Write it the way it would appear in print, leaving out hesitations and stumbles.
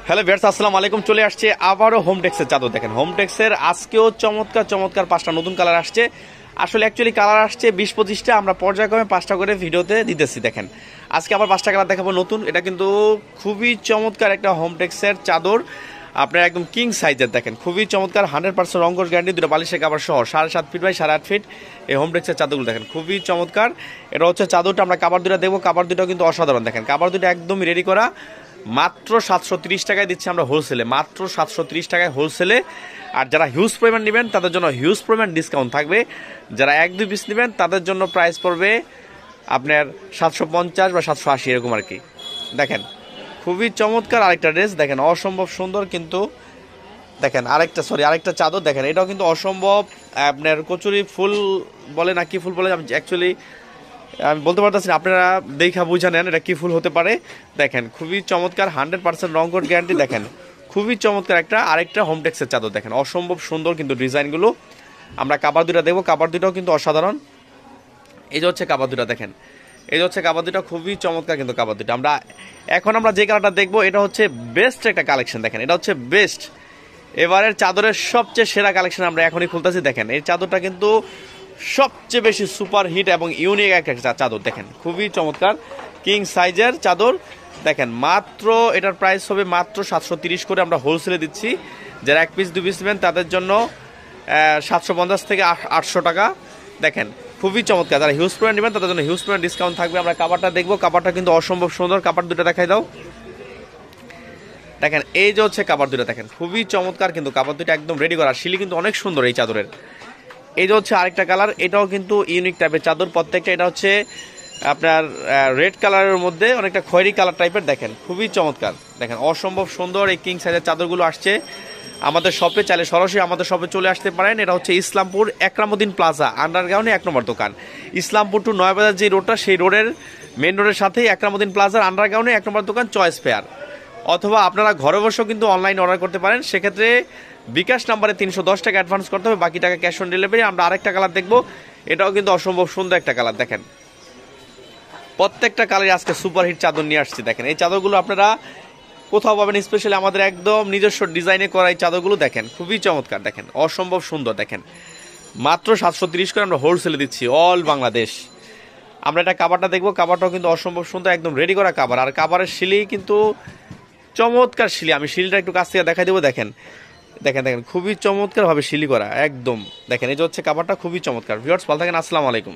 Hello viewers, আসসালামু আলাইকুম। চলে আসছে আবারও হোমটেক্সের চাদর। দেখেন হোমটেক্সের আজকেও চমৎকার চমৎকার 5টা নতুন কালার আসছে। আসলে অ্যাকচুয়ালি কালার আসছে 20-25টা, আমরা পর্যায়ক্রমে 5টা করে ভিডিওতে দিতেছি। দেখেন আজকে আবার 5টা কালার দেখাবো নতুন। এটা কিন্তু খুবই চমৎকার একটা হোমটেক্সের চাদর, আপনার একদম কিং সাইজের। দেখেন খুবই চমৎকার, 100% রঙ্গস গ্যারান্টি, দুটো বালিশের কাভার সহ 7.5 ফিট বাই 8.5 ফিট এই হোমটেক্সের চাদরগুলো দেখেন খুবই চমৎকার। এটা হচ্ছে চাদরটা, আমরা কাভার দুটো দেবো। কাভার দুটো কিন্তু অসাধারণ। দেখেন কাভার দুটো একদমই রেডি করা, মাত্র 730 টাকায় দিচ্ছি আমরা হোলসেলে, মাত্র 730 টাকায় হোলসেলে। আর যারা হিউজ পরিমাণ নেবেন তাদের জন্য হিউজ পরিমাণ ডিসকাউন্ট থাকবে। যারা 1-2 পিস নেবেন তাদের জন্য প্রাইস পড়বে আপনার 750 বা 780 এরকম আর কি। দেখেন খুবই চমৎকার আরেকটা ড্রেস, দেখেন অসম্ভব সুন্দর। কিন্তু দেখেন আরেকটা চাদর দেখেন, এটাও কিন্তু অসম্ভব। আপনার কচুরি ফুল বলে না কি ফুল বলে, আমি অ্যাকচুয়ালি আমি বলতে পারতেছি না, আপনারা দেখা বুঝে নেন এটা কি ফুল হতে পারে। দেখেন খুবই চমৎকার, 100% রংকোট গ্যারান্টি। দেখেন খুবই চমৎকার আরেকটা হোমটেক্সের চাদর। দেখেন অসম্ভব সুন্দর কিন্তু ডিজাইনগুলো। আমরা কাবার দুটা দেখবো, কাবার দুটাও কিন্তু অসাধারণ। এই যে হচ্ছে কাবার দুটা, দেখেন এই যে হচ্ছে কাবার দুটা, খুবই চমৎকার কিন্তু কাবার দুটা। আমরা যে কালারটা দেখবো এটা হচ্ছে বেস্ট একটা কালেকশন। দেখেন এটা হচ্ছে বেস্ট, এবারের চাদরের সবচেয়ে সেরা কালেকশন আমরা এখনই খুলতেছি। দেখেন এই চাদরটা কিন্তু সবচেয়ে বেশি সুপার হিট এবং ইউনিক একটা চাদর। দেখেন খুবই চমৎকার কিং সাইজের চাদর। দেখেন মাত্র এটার প্রাইস হবে মাত্র 730 করে আমরা হোলসেলে দিচ্ছি। যারা 1 পিস 2 পিস নেবেন তাদের জন্য 750 থেকে 800 টাকা। দেখেন খুবই চমৎকার, যারা হিউজ পরিমাণ নেবেন তাদের জন্য হিউজ পরিমাণ ডিসকাউন্ট থাকবে। আমরা কাপড়টা দেখবো, কাপড়টা কিন্তু অসম্ভব সুন্দর। কাপড় দুটো দেখাই দাও। দেখেন এই যে হচ্ছে কাপড় দুটো, দেখেন খুবই চমৎকার কিন্তু কাপড় দুটো একদম রেডি করা। শিলি কিন্তু অনেক সুন্দর এই চাদরের। এই যে হচ্ছে আরেকটা কালার, এটাও কিন্তু ইউনিক টাইপের চাদর প্রত্যেকটা। এটা হচ্ছে আপনার রেড কালারের মধ্যে অনেকটা খয়েরি কালার টাইপের। দেখেন খুবই চমৎকার, দেখেন অসম্ভব সুন্দর এই কিং সাইজের চাদরগুলো আসছে আমাদের শপে। চাইলে সরাসরি আমাদের শপে চলে আসতে পারেন। এটা হচ্ছে ইসলামপুর একরামুদ্দিন প্লাজা আন্ডারগ্রাউন্ডে 1 নম্বর দোকান। ইসলামপুর টু নয়াবাজার যে রোডটা, সেই রোডের মেন রোডের সাথেই একরামুদ্দিন প্লাজার আন্ডারগ্রাউন্ডে 1 নম্বর দোকান চয়েস ফেয়ার। অথবা আপনারা ঘরে বসেও কিন্তু অনলাইন অর্ডার করতে পারেন। সেক্ষেত্রে বিকাশ নাম্বারে 310 টাকা অ্যাডভান্স করতে হবে, বাকি টাকা ক্যাশ অন ডেলিভারি। আমরা আরেকটা কালার দেখবো, এটাও কিন্তু অসম্ভব সুন্দর একটা কালার। দেখেন প্রত্যেকটা কালারে আজকে সুপারহিট চাদর নিয়ে আসছি। দেখেন এই চাদরগুলো আপনারা কোথাও পাবেন, স্পেশালি আমাদের একদম নিজস্ব ডিজাইনে করা এই চাদরগুলো। দেখেন খুবই চমৎকার, দেখেন অসম্ভব সুন্দর। দেখেন মাত্র 730 করে আমরা হোলসেলে দিচ্ছি অল বাংলাদেশ। আমরা এটা কাবারটা দেখবো, কাবারটাও কিন্তু অসম্ভব সুন্দর, একদম রেডি করা কাবার। আর কাবারের শিলি কিন্তু চমৎকার শিলি, আমি শিলিটা একটু কাছ থেকে দেখাই দেবো। দেখেন দেখেন দেখেন খুবই চমৎকার ভাবে শিলি করা একদম। দেখেন এই যে হচ্ছে কাবারটা, খুবই চমৎকার। ভিউয়ার্স ভালো থাকেন, আসসালামু আলাইকুম।